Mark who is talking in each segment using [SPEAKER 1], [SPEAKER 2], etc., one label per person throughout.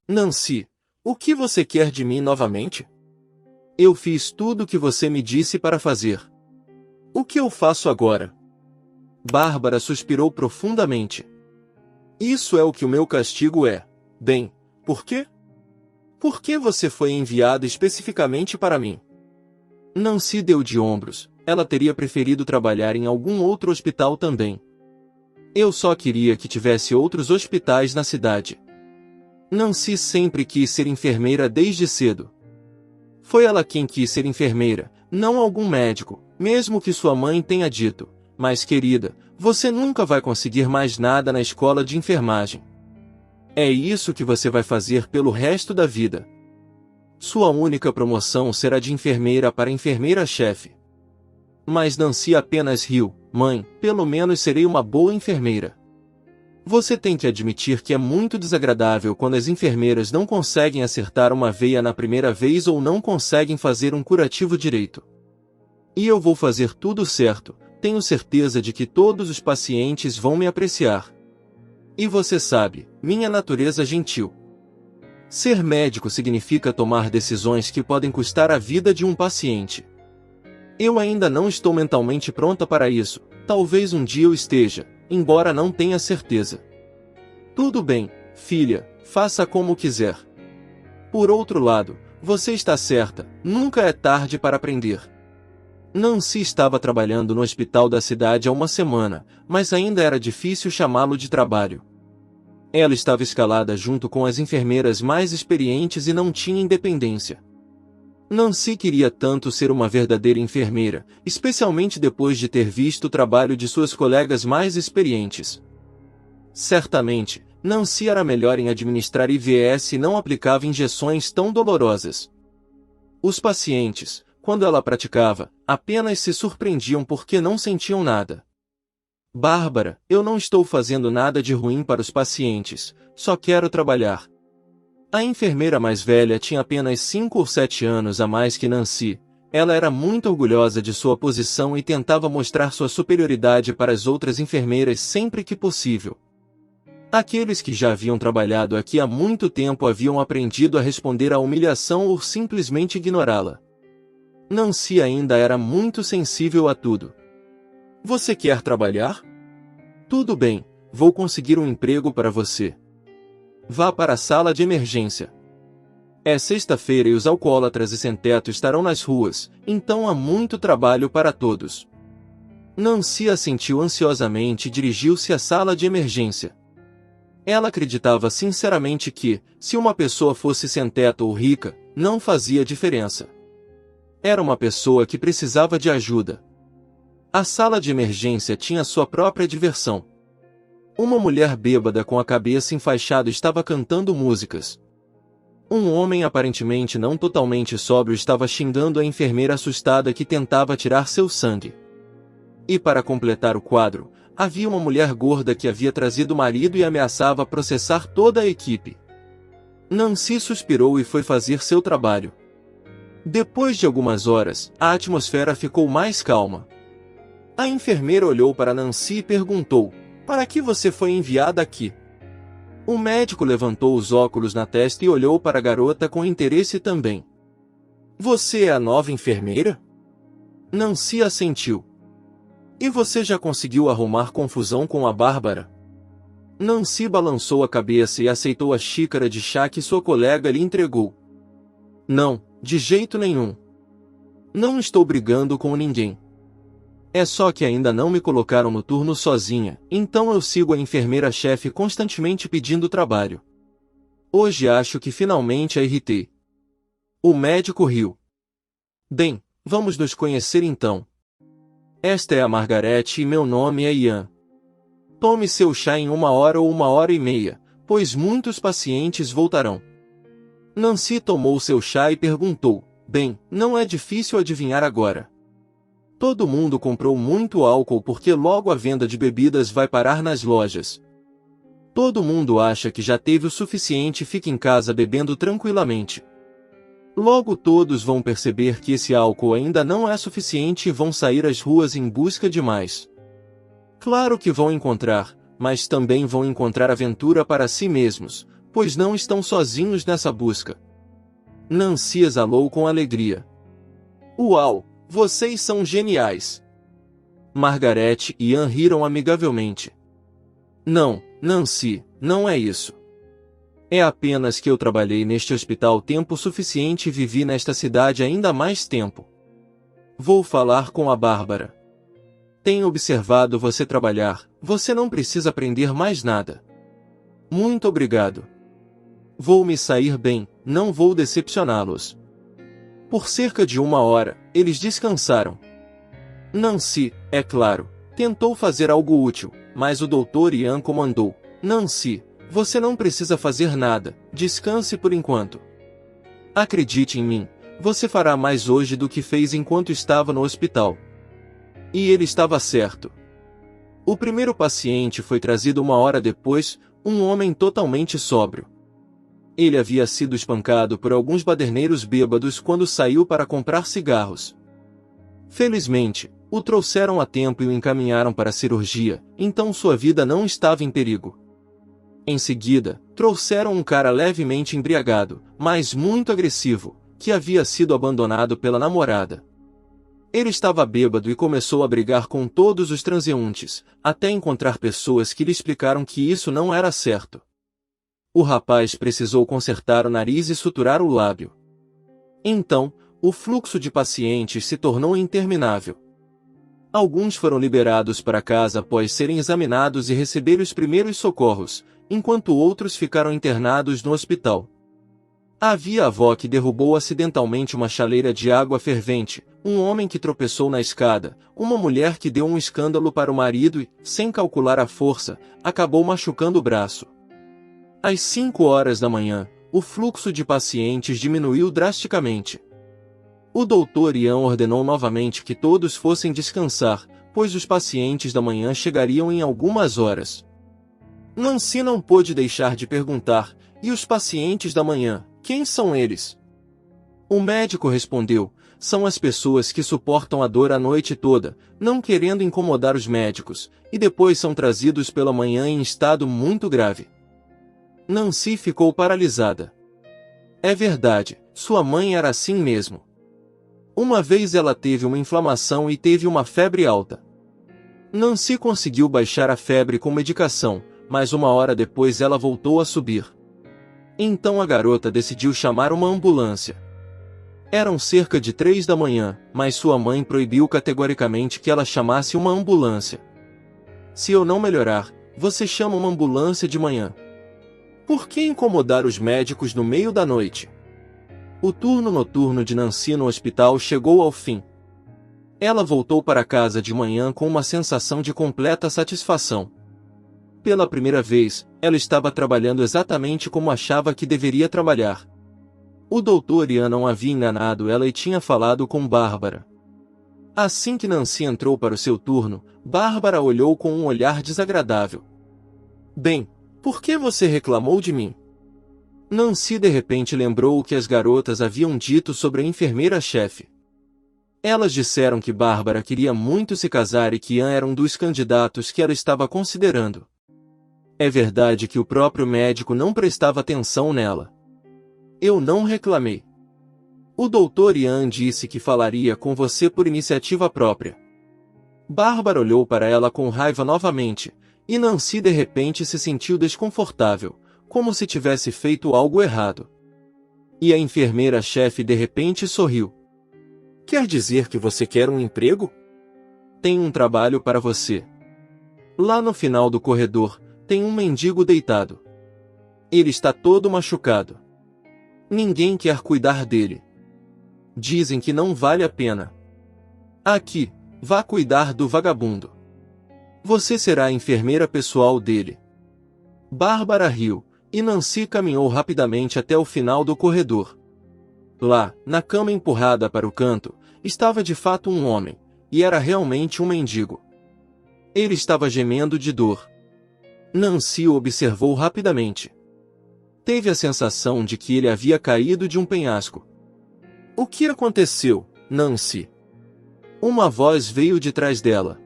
[SPEAKER 1] Nancy, o que você quer de mim novamente? Eu fiz tudo o que você me disse para fazer. O que eu faço agora? Bárbara suspirou profundamente. Isso é o que o meu castigo é. Bem, por quê? Por que você foi enviada especificamente para mim? Nancy deu de ombros. Ela teria preferido trabalhar em algum outro hospital também. Eu só queria que tivesse outros hospitais na cidade. Nancy sempre quis ser enfermeira desde cedo. Foi ela quem quis ser enfermeira, não algum médico, mesmo que sua mãe tenha dito: mas querida, você nunca vai conseguir mais nada na escola de enfermagem. É isso que você vai fazer pelo resto da vida. Sua única promoção será de enfermeira para enfermeira-chefe. Mas Nancy apenas riu. Mãe, pelo menos serei uma boa enfermeira. Você tem que admitir que é muito desagradável quando as enfermeiras não conseguem acertar uma veia na primeira vez ou não conseguem fazer um curativo direito. E eu vou fazer tudo certo, tenho certeza de que todos os pacientes vão me apreciar. E você sabe, minha natureza gentil. Ser médico significa tomar decisões que podem custar a vida de um paciente. Eu ainda não estou mentalmente pronta para isso, talvez um dia eu esteja, embora não tenha certeza. Tudo bem, filha, faça como quiser. Por outro lado, você está certa, nunca é tarde para aprender. Nancy estava trabalhando no hospital da cidade há uma semana, mas ainda era difícil chamá-lo de trabalho. Ela estava escalada junto com as enfermeiras mais experientes e não tinha independência. Nancy queria tanto ser uma verdadeira enfermeira, especialmente depois de ter visto o trabalho de suas colegas mais experientes. Certamente, Nancy era melhor em administrar IVS e não aplicava injeções tão dolorosas. Os pacientes, quando ela praticava, apenas se surpreendiam porque não sentiam nada. Bárbara, eu não estou fazendo nada de ruim para os pacientes, só quero trabalhar. A enfermeira mais velha tinha apenas 5 ou 7 anos a mais que Nancy. Ela era muito orgulhosa de sua posição e tentava mostrar sua superioridade para as outras enfermeiras sempre que possível. Aqueles que já haviam trabalhado aqui há muito tempo haviam aprendido a responder à humilhação ou simplesmente ignorá-la. Nancy ainda era muito sensível a tudo. Você quer trabalhar? Tudo bem, vou conseguir um emprego para você. Vá para a sala de emergência. É sexta-feira e os alcoólatras e sem-teto estarão nas ruas, então há muito trabalho para todos. Nancy assentiu ansiosamente e dirigiu-se à sala de emergência. Ela acreditava sinceramente que, se uma pessoa fosse sem-teto ou rica, não fazia diferença. Era uma pessoa que precisava de ajuda. A sala de emergência tinha sua própria diversão. Uma mulher bêbada com a cabeça enfaixada estava cantando músicas. Um homem aparentemente não totalmente sóbrio estava xingando a enfermeira assustada que tentava tirar seu sangue. E para completar o quadro, havia uma mulher gorda que havia trazido o marido e ameaçava processar toda a equipe. Nancy suspirou e foi fazer seu trabalho. Depois de algumas horas, a atmosfera ficou mais calma. A enfermeira olhou para Nancy e perguntou: para que você foi enviada aqui? O médico levantou os óculos na testa e olhou para a garota com interesse também. Você é a nova enfermeira? Nancy assentiu. E você já conseguiu arrumar confusão com a Bárbara? Nancy balançou a cabeça e aceitou a xícara de chá que sua colega lhe entregou. Não, de jeito nenhum. Não estou brigando com ninguém. É só que ainda não me colocaram no turno sozinha, então eu sigo a enfermeira-chefe constantemente pedindo trabalho. Hoje acho que finalmente a irritei. O médico riu. Bem, vamos nos conhecer então. Esta é a Margaret e meu nome é Ian. Tome seu chá em 1 hora ou 1 hora e meia, pois muitos pacientes voltarão. Nancy tomou seu chá e perguntou: bem, não é difícil adivinhar agora. Todo mundo comprou muito álcool porque logo a venda de bebidas vai parar nas lojas. Todo mundo acha que já teve o suficiente e fica em casa bebendo tranquilamente. Logo todos vão perceber que esse álcool ainda não é suficiente e vão sair às ruas em busca de mais. Claro que vão encontrar, mas também vão encontrar aventura para si mesmos, pois não estão sozinhos nessa busca. Nancy exalou com alegria. Uau, vocês são geniais! Margaret e Ian riram amigavelmente. Não, Nancy, não é isso. É apenas que eu trabalhei neste hospital tempo suficiente e vivi nesta cidade ainda mais tempo. Vou falar com a Bárbara. Tenho observado você trabalhar, você não precisa aprender mais nada. Muito obrigado. Vou me sair bem, não vou decepcioná-los. Por cerca de 1 hora, eles descansaram. Nancy, é claro, tentou fazer algo útil, mas o Dr. Ian comandou. Nancy, você não precisa fazer nada, descanse por enquanto. Acredite em mim, você fará mais hoje do que fez enquanto estava no hospital. E ele estava certo. O primeiro paciente foi trazido 1 hora depois, um homem totalmente sóbrio. Ele havia sido espancado por alguns baderneiros bêbados quando saiu para comprar cigarros. Felizmente, o trouxeram a tempo e o encaminharam para a cirurgia, então sua vida não estava em perigo. Em seguida, trouxeram um cara levemente embriagado, mas muito agressivo, que havia sido abandonado pela namorada. Ele estava bêbado e começou a brigar com todos os transeuntes, até encontrar pessoas que lhe explicaram que isso não era certo. O rapaz precisou consertar o nariz e suturar o lábio. Então, o fluxo de pacientes se tornou interminável. Alguns foram liberados para casa após serem examinados e receber os primeiros socorros, enquanto outros ficaram internados no hospital. Havia a avó que derrubou acidentalmente uma chaleira de água fervente, um homem que tropeçou na escada, uma mulher que deu um escândalo para o marido e, sem calcular a força, acabou machucando o braço. Às 5 horas da manhã, o fluxo de pacientes diminuiu drasticamente. O Dr. Ian ordenou novamente que todos fossem descansar, pois os pacientes da manhã chegariam em algumas horas. Nancy não pôde deixar de perguntar, e os pacientes da manhã, quem são eles? O médico respondeu, são as pessoas que suportam a dor a noite toda, não querendo incomodar os médicos, e depois são trazidos pela manhã em estado muito grave. Nancy ficou paralisada. É verdade, sua mãe era assim mesmo. Uma vez ela teve uma inflamação e teve uma febre alta. Nancy conseguiu baixar a febre com medicação, mas 1 hora depois ela voltou a subir. Então a garota decidiu chamar uma ambulância. Eram cerca de 3 da manhã, mas sua mãe proibiu categoricamente que ela chamasse uma ambulância. Se eu não melhorar, você chama uma ambulância de manhã. Por que incomodar os médicos no meio da noite? O turno noturno de Nancy no hospital chegou ao fim. Ela voltou para casa de manhã com uma sensação de completa satisfação. Pela primeira vez, ela estava trabalhando exatamente como achava que deveria trabalhar. O Dr. Ian não havia enganado ela e tinha falado com Bárbara. Assim que Nancy entrou para o seu turno, Bárbara olhou com um olhar desagradável. Bem, por que você reclamou de mim? Nancy de repente lembrou o que as garotas haviam dito sobre a enfermeira-chefe. Elas disseram que Bárbara queria muito se casar e que Ian era um dos candidatos que ela estava considerando. É verdade que o próprio médico não prestava atenção nela. Eu não reclamei. O Dr. Ian disse que falaria com você por iniciativa própria. Bárbara olhou para ela com raiva novamente, e Nancy de repente se sentiu desconfortável, como se tivesse feito algo errado. E a enfermeira-chefe de repente sorriu. Quer dizer que você quer um emprego? Tem um trabalho para você. Lá no final do corredor, tem um mendigo deitado. Ele está todo machucado. Ninguém quer cuidar dele. Dizem que não vale a pena. Aqui, vá cuidar do vagabundo. Você será a enfermeira pessoal dele. Bárbara riu, e Nancy caminhou rapidamente até o final do corredor. Lá, na cama empurrada para o canto, estava de fato um homem, e era realmente um mendigo. Ele estava gemendo de dor. Nancy o observou rapidamente. Teve a sensação de que ele havia caído de um penhasco. O que aconteceu, Nancy? Uma voz veio de trás dela.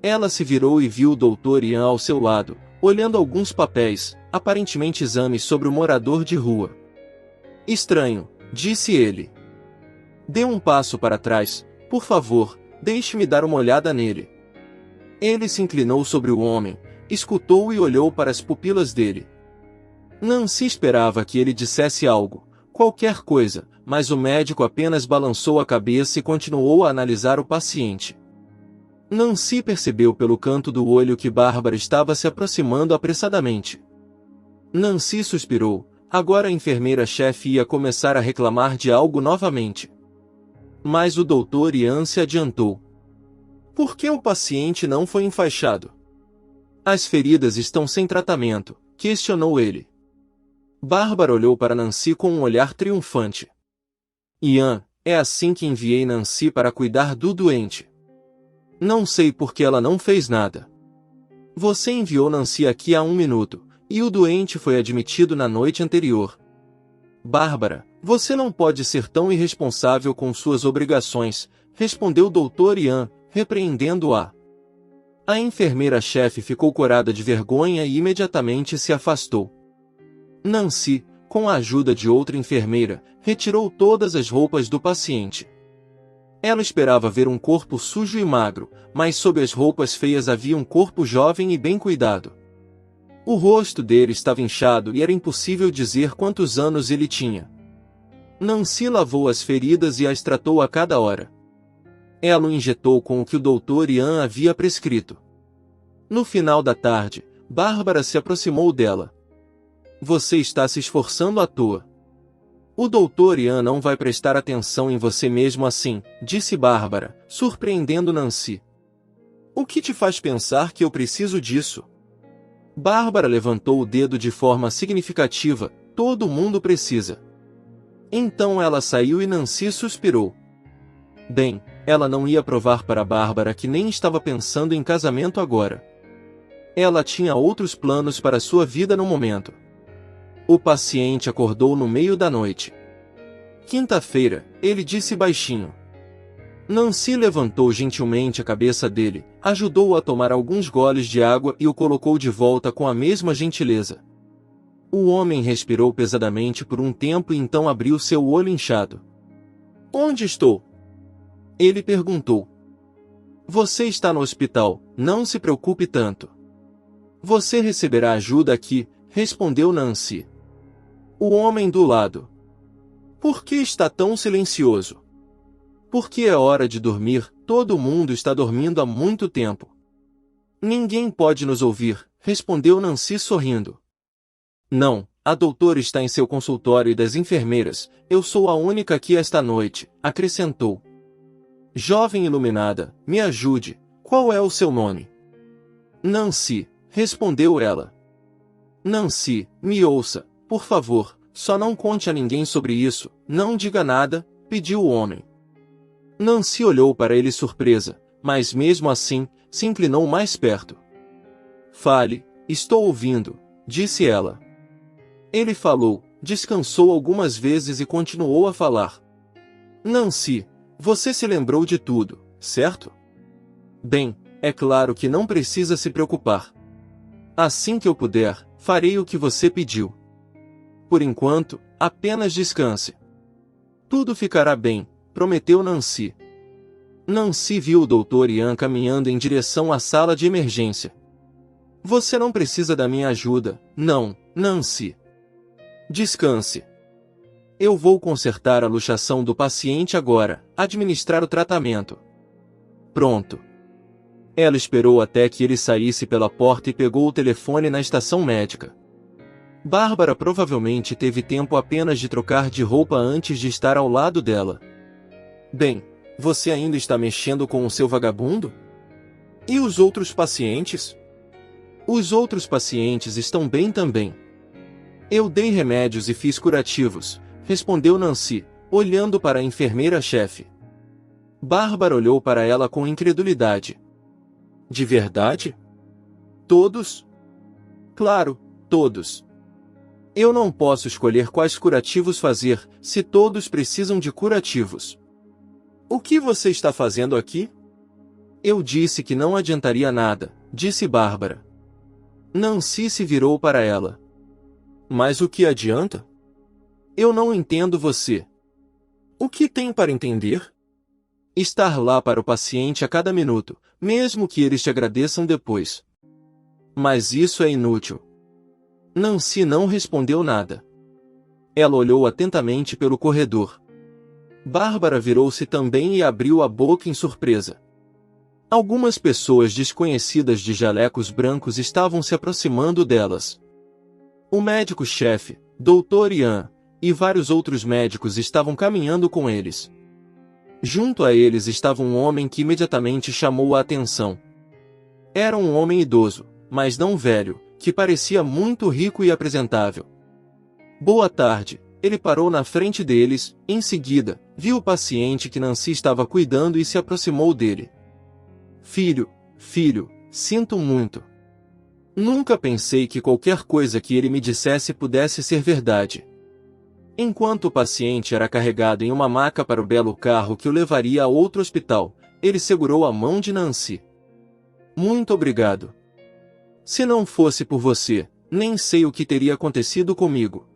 [SPEAKER 1] Ela se virou e viu o Dr. Ian ao seu lado, olhando alguns papéis, aparentemente exames sobre o morador de rua. Estranho, disse ele. Dê um passo para trás, por favor, deixe-me dar uma olhada nele. Ele se inclinou sobre o homem, escutou e olhou para as pupilas dele. Nancy esperava que ele dissesse algo, qualquer coisa, mas o médico apenas balançou a cabeça e continuou a analisar o paciente. Nancy percebeu pelo canto do olho que Bárbara estava se aproximando apressadamente. Nancy suspirou, agora a enfermeira-chefe ia começar a reclamar de algo novamente. Mas o Dr. Ian se adiantou. Por que o paciente não foi enfaixado? As feridas estão sem tratamento, questionou ele. Bárbara olhou para Nancy com um olhar triunfante. Ian, é assim que enviei Nancy para cuidar do doente. Não sei por que ela não fez nada. Você enviou Nancy aqui há 1 minuto, e o doente foi admitido na noite anterior. Bárbara, você não pode ser tão irresponsável com suas obrigações, respondeu o Dr. Ian, repreendendo-a. A enfermeira-chefe ficou corada de vergonha e imediatamente se afastou. Nancy, com a ajuda de outra enfermeira, retirou todas as roupas do paciente. Ela esperava ver um corpo sujo e magro, mas sob as roupas feias havia um corpo jovem e bem cuidado. O rosto dele estava inchado e era impossível dizer quantos anos ele tinha. Nancy lavou as feridas e as tratou a cada hora. Ela o injetou com o que o Dr. Ian havia prescrito. No final da tarde, Bárbara se aproximou dela. Você está se esforçando à toa. O Dr. Ian não vai prestar atenção em você mesmo assim, disse Bárbara, surpreendendo Nancy. O que te faz pensar que eu preciso disso? Bárbara levantou o dedo de forma significativa, todo mundo precisa. Então ela saiu e Nancy suspirou. Bem, ela não ia provar para Bárbara que nem estava pensando em casamento agora. Ela tinha outros planos para sua vida no momento. O paciente acordou no meio da noite. Quinta-feira, ele disse baixinho. Nancy levantou gentilmente a cabeça dele, ajudou-o a tomar alguns goles de água e o colocou de volta com a mesma gentileza. O homem respirou pesadamente por um tempo e então abriu seu olho inchado. Onde estou? Ele perguntou. Você está no hospital, não se preocupe tanto. Você receberá ajuda aqui, respondeu Nancy. O homem do lado. Por que está tão silencioso? Porque é hora de dormir, todo mundo está dormindo há muito tempo. Ninguém pode nos ouvir, respondeu Nancy sorrindo. Não, a doutora está em seu consultório e das enfermeiras, eu sou a única aqui esta noite, acrescentou. Jovem iluminada, me ajude, qual é o seu nome? Nancy, respondeu ela. Nancy, me ouça, por favor, só não conte a ninguém sobre isso, não diga nada, pediu o homem. Nancy olhou para ele surpresa, mas mesmo assim, se inclinou mais perto. Fale, estou ouvindo, disse ela. Ele falou, descansou algumas vezes e continuou a falar. Nancy, você se lembrou de tudo, certo? Bem, é claro que não precisa se preocupar. Assim que eu puder, farei o que você pediu. Por enquanto, apenas descanse. Tudo ficará bem, prometeu Nancy. Nancy viu o Dr. Ian caminhando em direção à sala de emergência. Você não precisa da minha ajuda, não, Nancy. Descanse. Eu vou consertar a luxação do paciente agora, administrar o tratamento. Pronto. Ela esperou até que ele saísse pela porta e pegou o telefone na estação médica. Bárbara provavelmente teve tempo apenas de trocar de roupa antes de estar ao lado dela. Bem, você ainda está mexendo com o seu vagabundo? E os outros pacientes? Os outros pacientes estão bem também. Eu dei remédios e fiz curativos, respondeu Nancy, olhando para a enfermeira-chefe. Bárbara olhou para ela com incredulidade. De verdade? Todos? Claro, todos. Eu não posso escolher quais curativos fazer, se todos precisam de curativos. O que você está fazendo aqui? Eu disse que não adiantaria nada, disse Bárbara. Nancy se virou para ela. Mas o que adianta? Eu não entendo você. O que tem para entender? Estar lá para o paciente a cada minuto, mesmo que eles te agradeçam depois. Mas isso é inútil. Nancy não respondeu nada. Ela olhou atentamente pelo corredor. Bárbara virou-se também e abriu a boca em surpresa. Algumas pessoas desconhecidas de jalecos brancos estavam se aproximando delas. O médico-chefe, Dr. Ian, e vários outros médicos estavam caminhando com eles. Junto a eles estava um homem que imediatamente chamou a atenção. Era um homem idoso, mas não velho, que parecia muito rico e apresentável. Boa tarde, ele parou na frente deles, em seguida, viu o paciente que Nancy estava cuidando e se aproximou dele. Filho, sinto muito. Nunca pensei que qualquer coisa que ele me dissesse pudesse ser verdade. Enquanto o paciente era carregado em uma maca para o belo carro que o levaria a outro hospital, ele segurou a mão de Nancy. Muito obrigado. Se não fosse por você, nem sei o que teria acontecido comigo.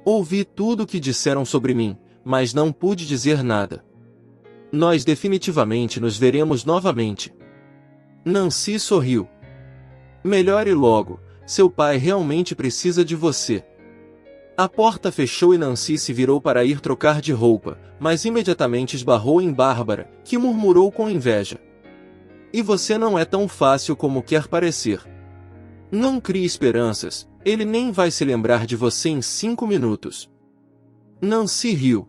[SPEAKER 1] Ouvi tudo o que disseram sobre mim, mas não pude dizer nada. Nós definitivamente nos veremos novamente. Nancy sorriu. Melhore logo, seu pai realmente precisa de você. A porta fechou e Nancy se virou para ir trocar de roupa, mas imediatamente esbarrou em Bárbara, que murmurou com inveja. E você não é tão fácil como quer parecer. Não crie esperanças, ele nem vai se lembrar de você em 5 minutos. Nancy riu.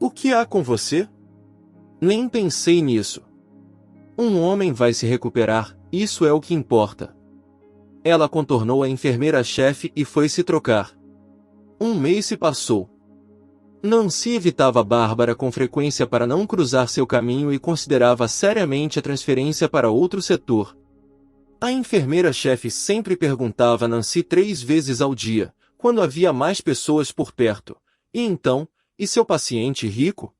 [SPEAKER 1] O que há com você? Nem pensei nisso. Um homem vai se recuperar, isso é o que importa. Ela contornou a enfermeira-chefe e foi se trocar. Um mês se passou. Nancy evitava Bárbara com frequência para não cruzar seu caminho e considerava seriamente a transferência para outro setor. A enfermeira-chefe sempre perguntava a Nancy 3 vezes ao dia, quando havia mais pessoas por perto. E então, e seu paciente rico?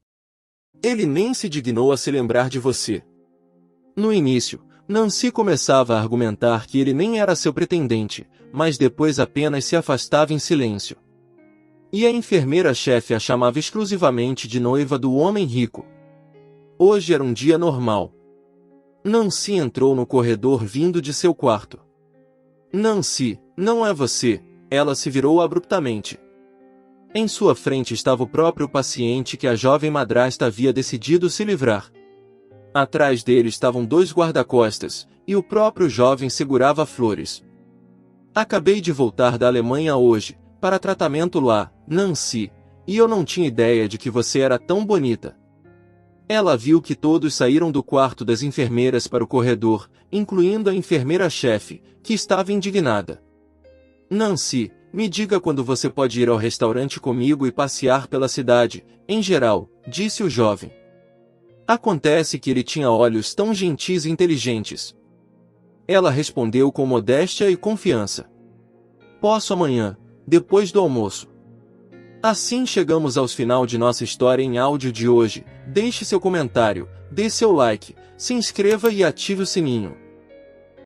[SPEAKER 1] Ele nem se dignou a se lembrar de você. No início, Nancy começava a argumentar que ele nem era seu pretendente, mas depois apenas se afastava em silêncio. E a enfermeira-chefe a chamava exclusivamente de noiva do homem rico. Hoje era um dia normal. Nancy entrou no corredor vindo de seu quarto. Nancy, não é você, ela se virou abruptamente. Em sua frente estava o próprio paciente que a jovem madrasta havia decidido se livrar. Atrás dele estavam 2 guarda-costas, e o próprio jovem segurava flores. Acabei de voltar da Alemanha hoje, para tratamento lá, Nancy, e eu não tinha ideia de que você era tão bonita. Ela viu que todos saíram do quarto das enfermeiras para o corredor, incluindo a enfermeira-chefe, que estava indignada. Nancy, me diga quando você pode ir ao restaurante comigo e passear pela cidade, em geral, disse o jovem. Acontece que ele tinha olhos tão gentis e inteligentes. Ela respondeu com modéstia e confiança. Posso amanhã, depois do almoço. Assim chegamos ao final de nossa história em áudio de hoje. Deixe seu comentário, dê seu like, se inscreva e ative o sininho.